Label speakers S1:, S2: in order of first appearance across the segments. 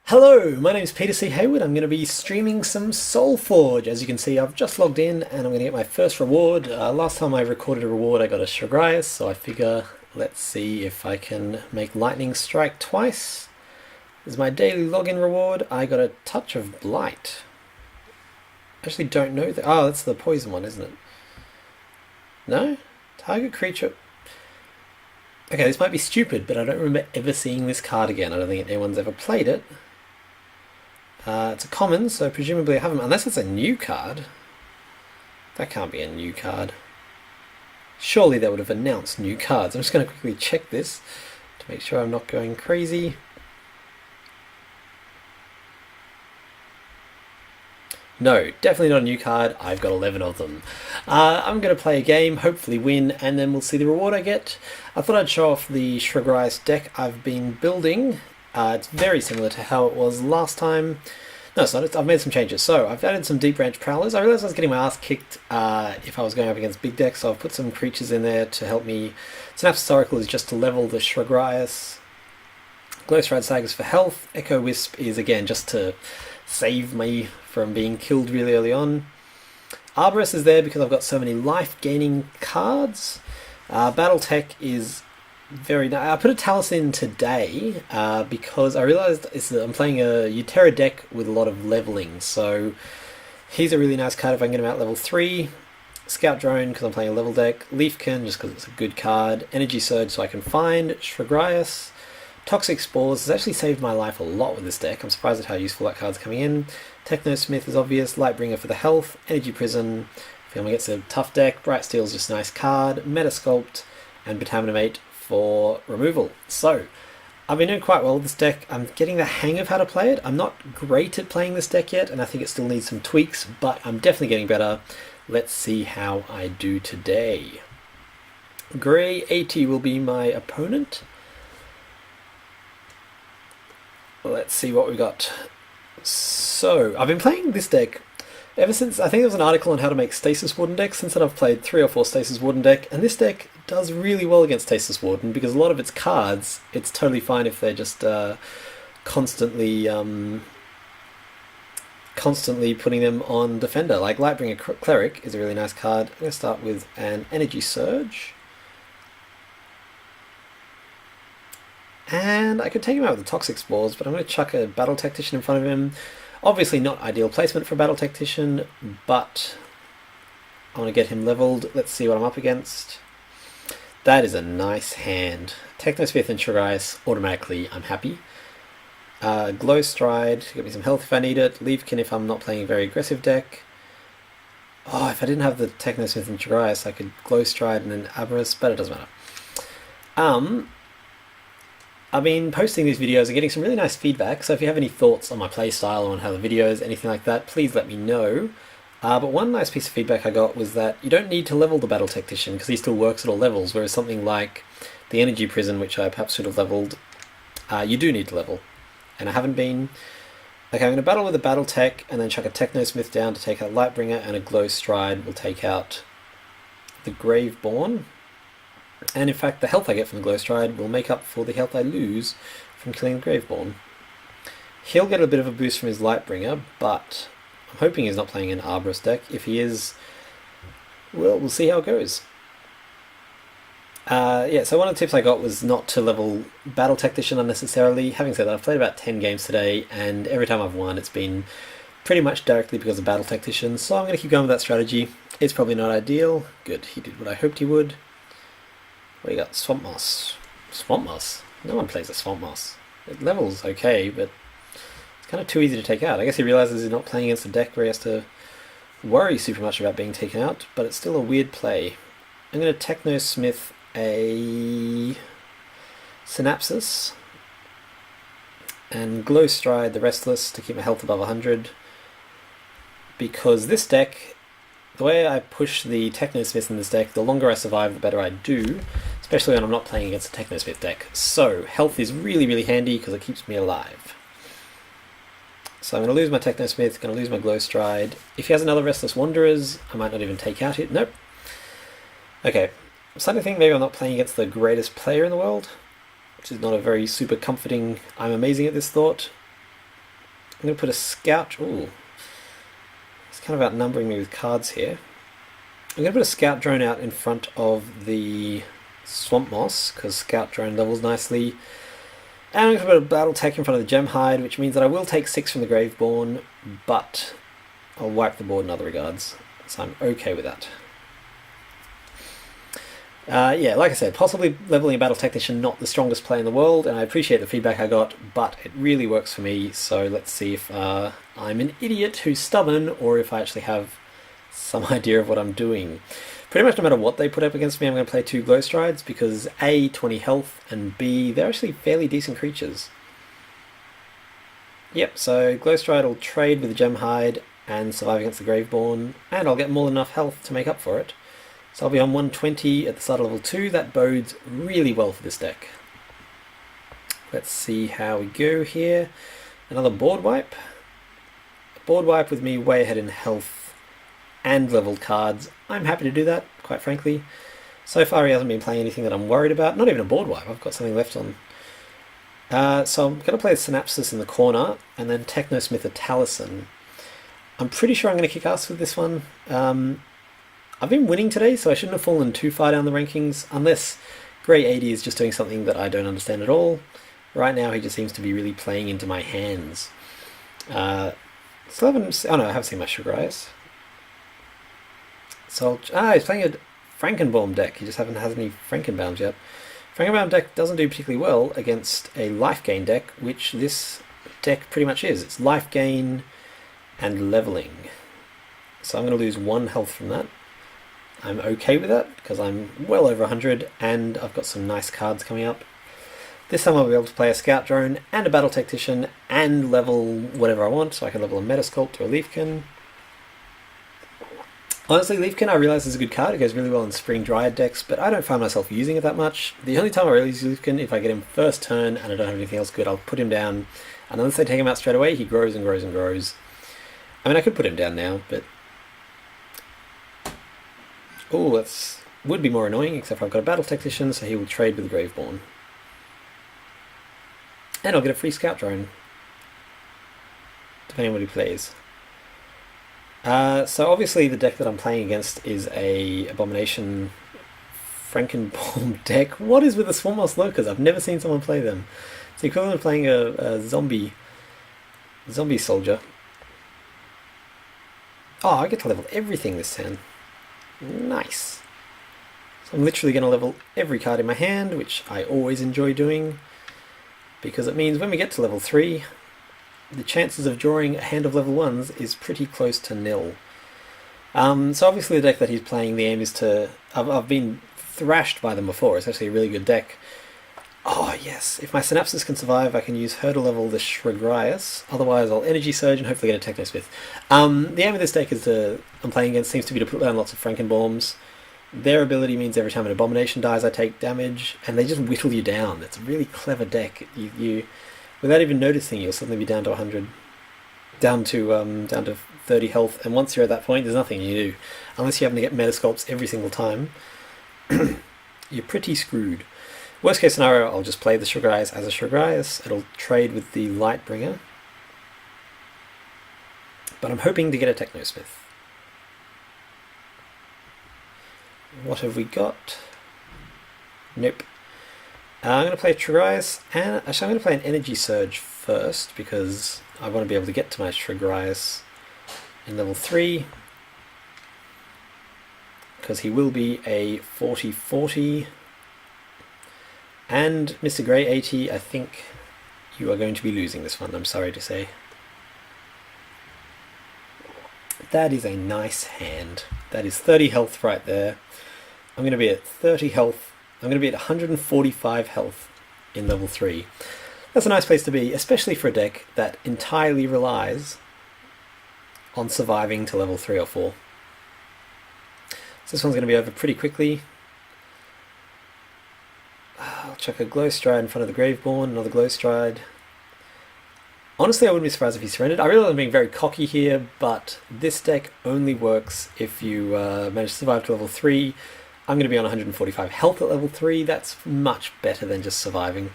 S1: Hello, my name is Peter C. Hayward. I'm going to be streaming some Solforge. As you can see, I've just logged in and I'm going to get my first reward. Last time I recorded a reward, I got a Chogrias, so I figure let's see if I can make lightning strike twice. This is my daily login reward. I got a touch of blight. I actually don't know that. Oh, that's the poison one, isn't it? No? Target creature. Okay, this might be stupid, but I don't remember ever seeing this card again. I don't think anyone's ever played it. It's a common, so presumably I haven't, unless it's a new card. That can't be a new card. Surely they would have announced new cards. I'm just going to quickly check this to make sure I'm not going crazy. No, definitely not a new card. I've got 11 of them. I'm going to play a game, hopefully win, and then we'll see the reward I get. I thought I'd show off the Chogrias deck I've been building. It's very similar to how it was last time. No, it's not. I've made some changes. So I've added some deep range prowlers. I realized I was getting my ass kicked if I was going up against big decks, so I've put some creatures in there to help me. Synapse Oracle is just to level the Chogrias. Glowstride Saga is for health. Echo Wisp is again just to save me from being killed really early on. Arborist is there because I've got so many life gaining cards. Battletech is very nice. I put a Talus in today because I realized I'm playing a Utera deck with a lot of leveling, so he's a really nice card if I can get him out level 3. Scout Drone because I'm playing a level deck. Leafkin just because it's a good card. Energy Surge so I can find Chogrias. Toxic Spores has actually saved my life a lot with this deck. I'm surprised at how useful that card's coming in. Technosmith is obvious. Lightbringer for the health. Energy Prison if anyone gets a tough deck. Bright Steel is just a nice card. Metasculpt and Betaminate for removal. So, I've been doing quite well with this deck. I'm getting the hang of how to play it. I'm not great at playing this deck yet, and I think it still needs some tweaks, but I'm definitely getting better. Let's see how I do today. Grey 80 will be my opponent. Let's see what we got. So, I've been playing this deck ever since, I think there was an article on how to make Stasis Warden decks. Since then I've played 3 or 4 Stasis Warden deck, and this deck does really well against Stasis Warden because a lot of its cards, it's totally fine if they're just constantly putting them on Defender. Like Lightbringer Cleric is a really nice card. I'm going to start with an Energy Surge. And I could take him out with the Toxic Spores, but I'm going to chuck a Battle Tactician in front of him. Obviously not ideal placement for a Battle Tactician, but I want to get him leveled. Let's see what I'm up against. That is a nice hand. Technosmith and Chogrias, automatically I'm happy. Glowstride, get me some health if I need it. Leafkin if I'm not playing a very aggressive deck. Oh, if I didn't have the Technosmith and Chogrias, I could Glowstride and an Aberrus, but it doesn't matter. I've been posting these videos and getting some really nice feedback, so if you have any thoughts on my playstyle or on how the videos, anything like that, please let me know. But one nice piece of feedback I got was that you don't need to level the Battle Tactician because he still works at all levels, whereas something like the Energy Prison, which I perhaps should have leveled, you do need to level. And I haven't been. Okay, I'm going to battle with a Battle Tech and then chuck a Technosmith down to take out Lightbringer, and a Glowstride will take out the Graveborn. And in fact, the health I get from the Glowstride will make up for the health I lose from killing the Graveborn. He'll get a bit of a boost from his Lightbringer, but I'm hoping he's not playing an Arborist deck. If he is, well, we'll see how it goes. Yeah, so one of the tips I got was not to level Battle Tactician unnecessarily. Having said that, I've played about 10 games today, and every time I've won, it's been pretty much directly because of Battle Tactician, so I'm going to keep going with that strategy. It's probably not ideal. Good, he did what I hoped he would. What do you got? Swamp Moss. Swamp Moss? No one plays a Swamp Moss. It levels okay, but it's kind of too easy to take out. I guess he realizes he's not playing against a deck where he has to worry super much about being taken out, but it's still a weird play. I'm going to Technosmith a Synapsis and Glowstride the Restless to keep my health above 100, because this deck, the way I push the Technosmith in this deck, the longer I survive, the better I do, especially when I'm not playing against a Technosmith deck. So, health is really, really handy because it keeps me alive. So I'm going to lose my Technosmith, going to lose my Glowstride. If he has another Restless Wanderers, I might not even take out it. Nope. Okay, I'm starting to think maybe I'm not playing against the greatest player in the world, which is not a very super comforting, I'm amazing at this thought. I'm going to put a scout. Ooh, it's kind of outnumbering me with cards here. I'm going to put a scout drone out in front of the swamp moss because scout drone levels nicely. And I'm going to put a battle tech in front of the gem hide, which means that I will take 6 from the Graveborn, but I'll wipe the board in other regards, so I'm okay with that. Yeah, like I said, possibly leveling a battle technician, not the strongest play in the world, and I appreciate the feedback I got, but it really works for me, so let's see if I'm an idiot who's stubborn, or if I actually have some idea of what I'm doing. Pretty much no matter what they put up against me, I'm going to play 2 glow strides, because A, 20 health, and B, they're actually fairly decent creatures. Yep, so glow stride will trade with the gem hide and survive against the Graveborn, and I'll get more than enough health to make up for it. So I'll be on 120 at the start of level 2, that bodes really well for this deck. Let's see how we go here. Another board wipe. A board wipe with me way ahead in health and leveled cards. I'm happy to do that, quite frankly. So far he hasn't been playing anything that I'm worried about, not even a board wipe, I've got something left on. So I'm going to play Synapsis in the corner, and then Technosmith a Taliesin. I'm pretty sure I'm going to kick ass with this one. I've been winning today, so I shouldn't have fallen too far down the rankings, unless Grey 80 is just doing something that I don't understand at all. Right now he just seems to be really playing into my hands. Still haven't... Oh no, I have seen my Chogrias. So he's playing a Frankenbaum deck, he just hasn't any Frankenbaums yet. Frankenbaum deck doesn't do particularly well against a life gain deck, which this deck pretty much is. It's life gain and leveling. So I'm going to lose 1 health from that. I'm okay with that, because I'm well over 100, and I've got some nice cards coming up. This time I'll be able to play a Scout Drone, and a Battle Tactician, and level whatever I want, so I can level a Metasculpt or a Leafkin. Honestly, Leafkin I realise is a good card, it goes really well in Spring Dryad decks, but I don't find myself using it that much. The only time I really use Leafkin, if I get him first turn and I don't have anything else good, I'll put him down, and unless they take him out straight away, he grows and grows and grows. I mean, I could put him down now, but... Oh, that would be more annoying, except for I've got a Battle Tactician, so he will trade with the Graveborn. And I'll get a free Scout Drone, depending on what he plays. So obviously the deck that I'm playing against is a Abomination Frankenbaum deck. What is with the Swamp Moss Lurkers? I've never seen someone play them. It's the equivalent of playing a zombie soldier. Oh, I get to level everything this turn. Nice. So I'm literally going to level every card in my hand, which I always enjoy doing, because it means when we get to level 3, the chances of drawing a hand of level 1s is pretty close to nil. So obviously the deck that he's playing, the aim is to... I've been thrashed by them before, it's actually a really good deck. Oh yes, if my Synapsis can survive, I can use her to level the Chogrias, otherwise I'll Energy Surge and hopefully get a Technosmith. The aim of this deck is I'm playing against seems to be to put down lots of Frankenbaums. Their ability means every time an Abomination dies I take damage, and they just whittle you down. It's a really clever deck. You without even noticing, you'll suddenly be down to 100, down to 30 health, and once you're at that point, there's nothing you do. Unless you happen to get Metasculpts every single time, you're pretty screwed. Worst case scenario, I'll just play the Chogrias as a Chogrias. It'll trade with the Lightbringer. But I'm hoping to get a Technosmith. What have we got? Nope. I'm going to play Chogrias, and actually I'm going to play an Energy Surge first, because I want to be able to get to my Chogrias in level 3. Because he will be a 40-40. And Mr. Grey 80, I think you are going to be losing this one, I'm sorry to say. That is a nice hand. That is 30 health right there. I'm going to be at 30 health. I'm going to be at 145 health in level 3. That's a nice place to be, especially for a deck that entirely relies on surviving to level 3 or 4. So this one's going to be over pretty quickly. I'll chuck a Glow Stride in front of the Graveborn, another Glow Stride. Honestly, I wouldn't be surprised if he surrendered. I realize I'm being very cocky here, but this deck only works if you manage to survive to level 3. I'm going to be on 145 health at level 3. That's much better than just surviving.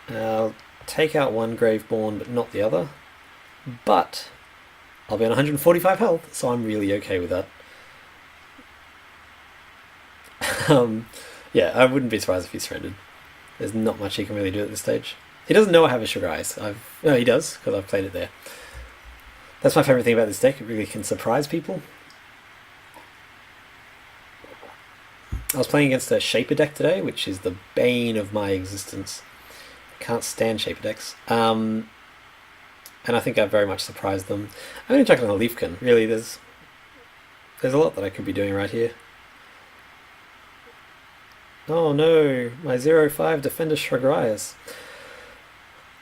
S1: I'll take out one Graveborn, but not the other. But I'll be on 145 health, so I'm really okay with that. Yeah, I wouldn't be surprised if he surrendered. There's not much he can really do at this stage. He doesn't know I have a Chogrias. No, he does, because I've played it there. That's my favourite thing about this deck. It really can surprise people. I was playing against a Shaper deck today, which is the bane of my existence. I can't stand Shaper decks. And I think I very much surprised them. I'm going to check on a Leafkin. Really, there's a lot that I could be doing right here. Oh no, my 0-5 Defender Chogrias.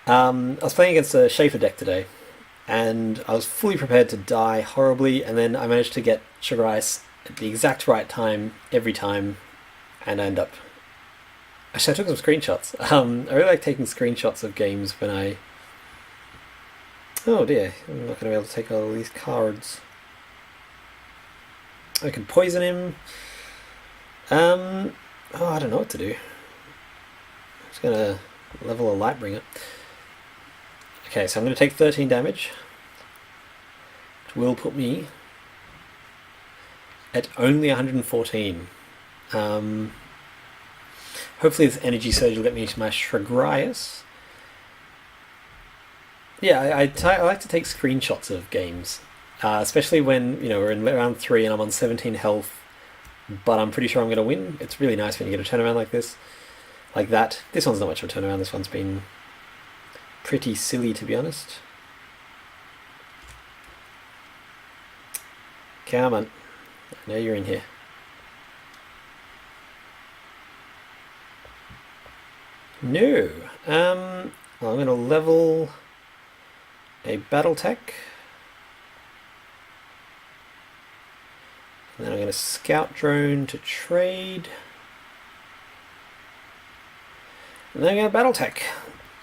S1: I was playing against a Shaper deck today, and I was fully prepared to die horribly, and then I managed to get Chogrias at the exact right time, every time, and I end up... Actually, I took some screenshots. I really like taking screenshots of games when I... Oh dear, I'm not going to be able to take all these cards. I can poison him. Oh, I don't know what to do. I'm just going to level a Lightbringer. Okay, so I'm going to take 13 damage, which will put me at only 114. Hopefully this Energy Surge will get me to my Chogrias. Yeah, I like to take screenshots of games, especially when we're in round 3 and I'm on 17 health, but I'm pretty sure I'm going to win. It's really nice when you get a turnaround like this, like that. This one's not much of a turnaround. This one's been pretty silly, to be honest. Come on, I know you're in here. No. Well, I'm going to level a Battletech. And then I'm going to Scout Drone to trade. And then I'm going to Battletech.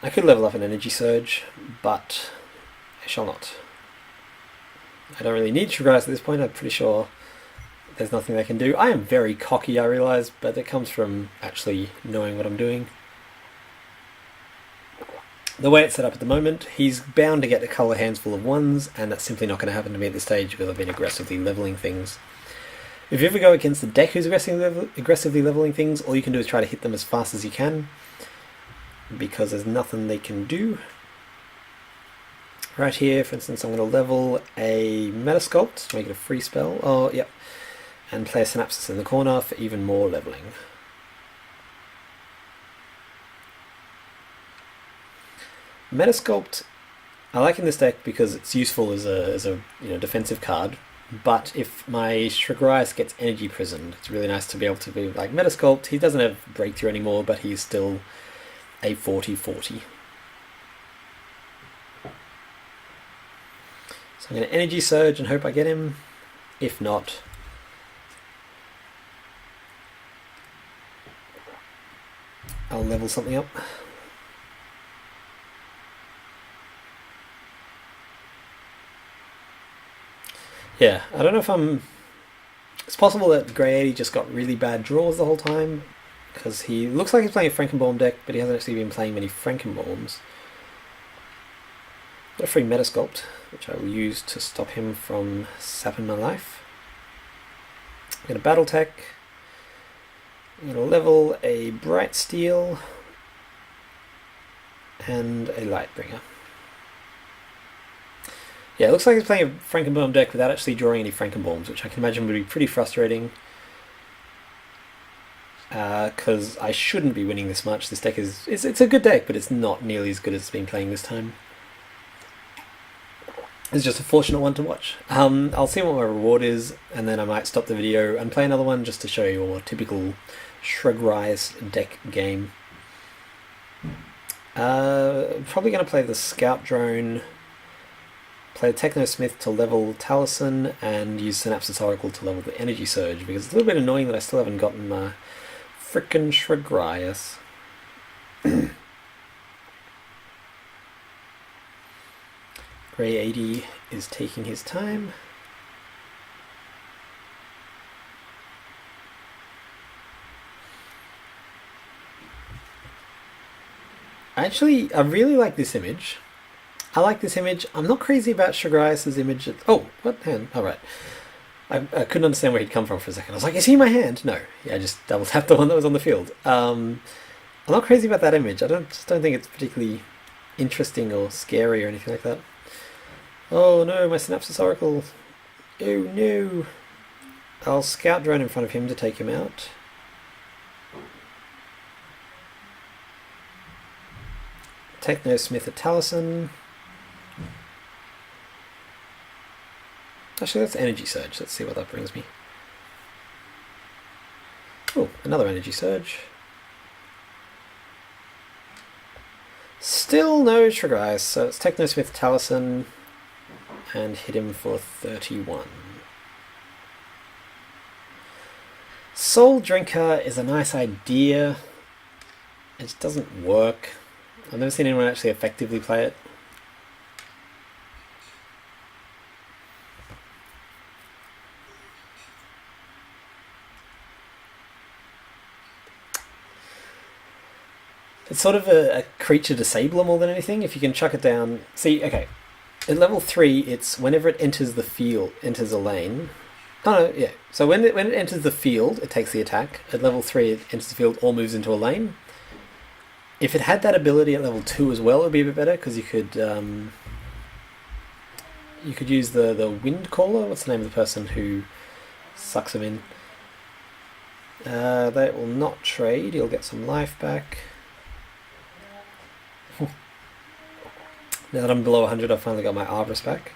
S1: I could level up an Energy Surge, but I shall not. I don't really need Chogrias at this point. I'm pretty sure there's nothing they can do. I am very cocky, I realise, but that comes from actually knowing what I'm doing. The way it's set up at the moment, he's bound to get a couple of hands full of ones, and that's simply not going to happen to me at this stage because I've been aggressively leveling things. If you ever go against a deck who's aggressively leveling things, all you can do is try to hit them as fast as you can, because there's nothing they can do. Right here, for instance, I'm going to level a Metasculpt to make it a free spell. Oh, yep. And play a Synapsis in the corner for even more leveling. Metasculpt, I like in this deck because it's useful as a defensive card, but if my Chogrias gets energy prisoned, it's really nice to be able to be like Metasculpt. He doesn't have breakthrough anymore, but he's still a 40-40. So I'm going to Energy Surge and hope I get him. If not, I'll level something up. Yeah, I don't know if I'm... It's possible that Grey 80 just got really bad draws the whole time, because he looks like he's playing a Frankenbaum deck, but he hasn't actually been playing many Frankenbaums. Got a free Metasculpt, which I will use to stop him from sapping my life. I'm going to Battletech. I'm going to level a Bright Steel and a Lightbringer. Yeah, it looks like he's playing a Frankenbaum deck without actually drawing any Frankenbaums, which I can imagine would be pretty frustrating. Because I shouldn't be winning this much. This deck it's a good deck, but it's not nearly as good as it's been playing this time. It's just a fortunate one to watch. I'll see what my reward is, and then I might stop the video and play another one just to show you a typical Chogrias deck game. Probably going to play the Scout Drone, play Technosmith to level Taliesin, and use Synapsis Oracle to level the Energy Surge, because it's a little bit annoying that I still haven't gotten my frickin' Chogrias. Grey 80 is taking his time. I Actually, I really like this image. I like this image. I'm not crazy about Chogrias' image. Oh, what hand? Oh, right. I couldn't understand where he'd come from for a second. I was like, is he my hand? No. Yeah, I just double tapped the one that was on the field. I'm not crazy about that image. Just don't think it's particularly interesting or scary or anything like that. Oh no, my Synapsis Oracle. Oh no. I'll scout drone in front of him to take him out. Technosmith at Taliesin. Actually, that's Energy Surge. Let's see what that brings me. Oh, another Energy Surge. Still no Chogrias, so it's Technosmith Taliesin and hit him for 31. Soul Drinker is a nice idea. It just doesn't work. I've never seen anyone actually effectively play it. It's sort of a creature disabler more than anything. If you can chuck it down... See, okay. At level 3, it's whenever it enters the field, enters a lane... Oh no, yeah. So when it enters the field, it takes the attack. At level 3, it enters the field or moves into a lane. If it had that ability at level 2 as well, it would be a bit better, because you could use the Wind Caller. What's the name of the person who sucks them in? That will not trade. You'll get some life back. Now that I'm below 100, I've finally got my Arborist back.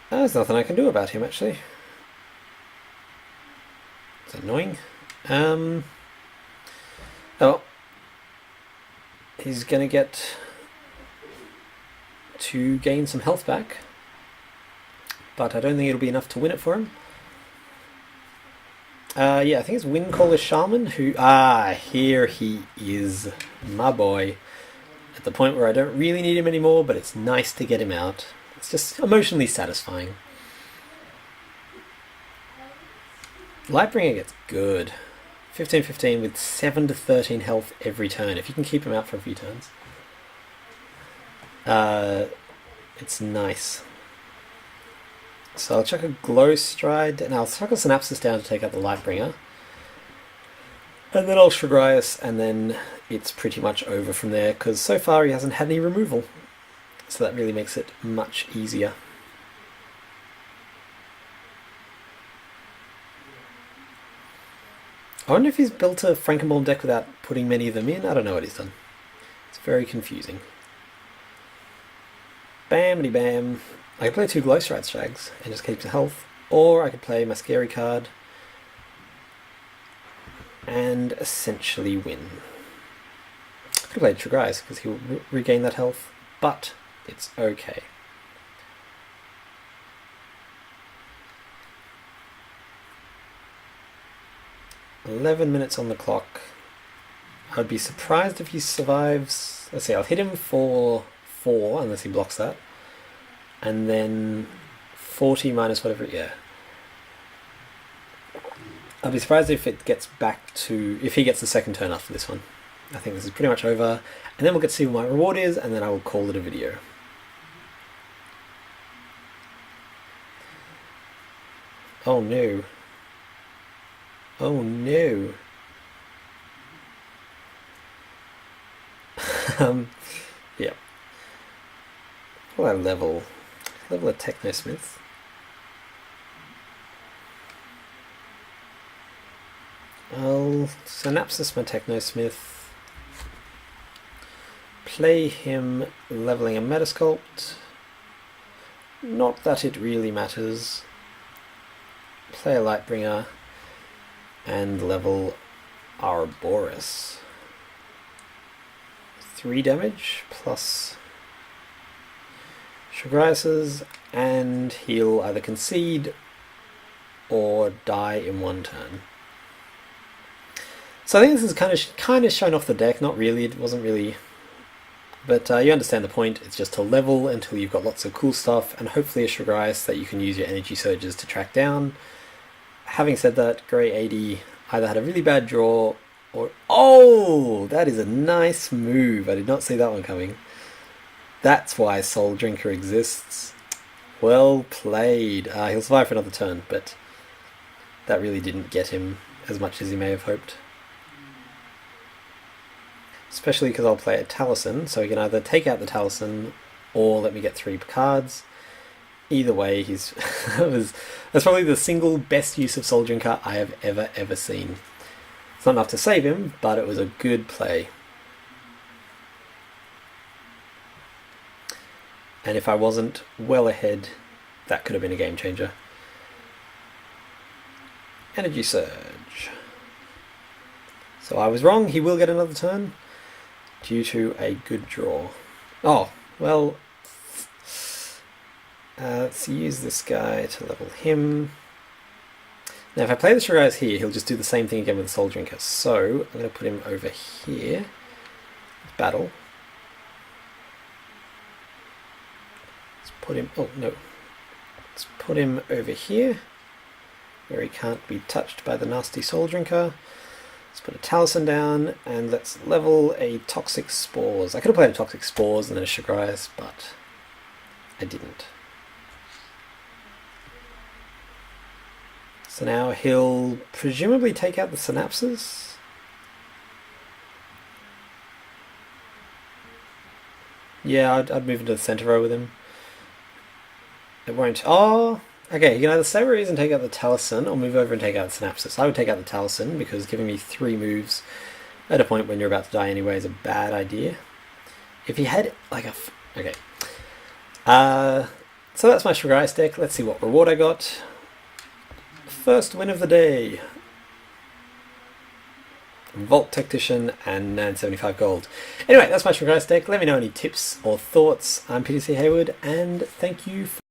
S1: There's nothing I can do about him, actually. It's annoying. Oh. He's going to get to gain some health back. But I don't think it'll be enough to win it for him. Yeah, I think it's Windcaller Shaman who... here he is. My boy. At the point where I don't really need him anymore, but it's nice to get him out. It's just emotionally satisfying. Lightbringer gets good. 15-15 with 7 to 13 health every turn. If you can keep him out for a few turns. It's nice. So I'll chuck a Glow Stride, and I'll chuck a Synapsis down to take out the Lightbringer. And then I'll Chogrias, and then it's pretty much over from there, because so far he hasn't had any removal. So that really makes it much easier. I wonder if he's built a Frankenbaum deck without putting many of them in. I don't know what he's done. It's very confusing. Bamity bam. I could play 2 Glowstride Shags and just keep the health, or I could play my scary card and essentially win. I could have played Chogrias because he'll regain that health, but it's okay. $11 minutes on the clock. I'd be surprised if he survives. Let's see, I'll hit him for 4 unless he blocks that. And then 40 minus whatever, yeah. I'll be surprised if it gets back to, if he gets the second turn after this one. I think this is pretty much over. And then we'll get to see what my reward is, and then I will call it a video. Oh no. Oh no. Yeah. What will I level? Level a Technosmith. I'll Synapsis my Technosmith. Play him leveling a Metasculpt. Not that it really matters. Play a Lightbringer and level Ouroboros. 3 damage plus Chogrias's, and he'll either concede or die in 1 turn. So I think this is kind of shown off the deck. Not really. It wasn't really. But you understand the point. It's just to level until you've got lots of cool stuff, and hopefully a Chogrias that you can use your energy surges to track down. Having said that, Grey 80 either had a really bad draw Or oh, that is a nice move. I did not see that one coming. That's why Soul Drinker exists. Well played. He'll survive for another turn, but that really didn't get him as much as he may have hoped. Especially because I'll play a Taliesin, so he can either take out the Taliesin or let me get 3 cards. Either way, that's probably the single best use of Soul Drinker I have ever seen. It's not enough to save him, but it was a good play. And if I wasn't well ahead, that could have been a game changer. Energy Surge. So I was wrong, he will get another turn due to a good draw. Oh, well, let's use this guy to level him. Now if I play the Chogrias here, he'll just do the same thing again with the Soul Drinker. So I'm going to put him over here. Battle. Let's put him, oh no. Let's put him over here, where he can't be touched by the nasty Soul Drinker. Let's put a Taliesin down, and let's level a Toxic Spores. I could have played a Toxic Spores and then a Chogrias, but I didn't. So now he'll presumably take out the Synapses. Yeah, I'd move into the center row with him. It won't. Oh, okay. You can either stay where he is and take out the Taliesin, or move over and take out the Synapses. I would take out the Taliesin because giving me 3 moves at a point when you're about to die anyway is a bad idea. If he had like a okay. So that's my Chogrias deck. Let's see what reward I got. First win of the day. Vault Tactician and 975 gold. Anyway, that's my Chogrias deck. Let me know any tips or thoughts. I'm Peter C. Hayward, and thank you for